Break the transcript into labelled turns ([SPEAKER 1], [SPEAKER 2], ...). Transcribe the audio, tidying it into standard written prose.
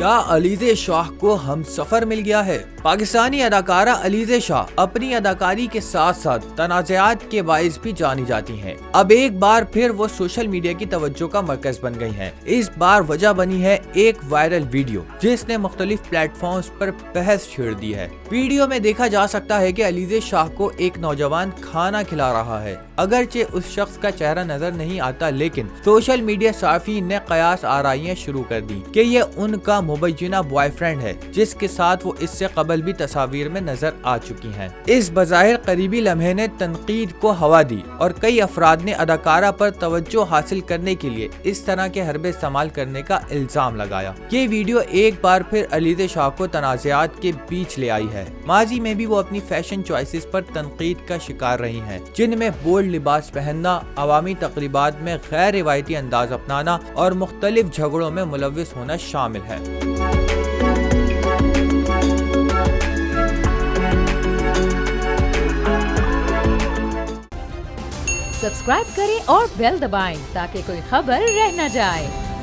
[SPEAKER 1] کیا علیزہ شاہ کو ہم سفر مل گیا ہے؟ پاکستانی اداکارہ علیزہ شاہ اپنی اداکاری کے ساتھ ساتھ تنازعات کے باعث بھی جانی جاتی ہیں۔ اب ایک بار پھر وہ سوشل میڈیا کی توجہ کا مرکز بن گئی ہیں۔ اس بار وجہ بنی ہے ایک وائرل ویڈیو جس نے مختلف پلیٹ فارمز پر بحث چھیڑ دی ہے۔ ویڈیو میں دیکھا جا سکتا ہے کہ علیزہ شاہ کو ایک نوجوان کھانا کھلا رہا ہے۔ اگرچہ اس شخص کا چہرہ نظر نہیں آتا، لیکن سوشل میڈیا صارفین نے قیاس آرائیاں شروع کر دی کہ یہ ان کا مبینہ بوائے فرینڈ ہے جس کے ساتھ وہ اس سے قبل بھی تصاویر میں نظر آ چکی ہیں۔ اس بظاہر قریبی لمحے نے تنقید کو ہوا دی اور کئی افراد نے اداکارہ پر توجہ حاصل کرنے کے لیے اس طرح کے حربے استعمال کرنے کا الزام لگایا۔ یہ ویڈیو ایک بار پھر علیزہ شاہ کو تنازعات کے بیچ لے آئی ہے۔ ماضی میں بھی وہ اپنی فیشن چوائسز پر تنقید کا شکار رہی ہیں، جن میں بولڈ لباس پہننا، عوامی تقریبات میں غیر روایتی انداز اپنانا اور مختلف جھگڑوں میں ملوث ہونا شامل ہے۔
[SPEAKER 2] سبسکرائب کریں اور بیل دبائیں تاکہ کوئی خبر رہ نہ جائے۔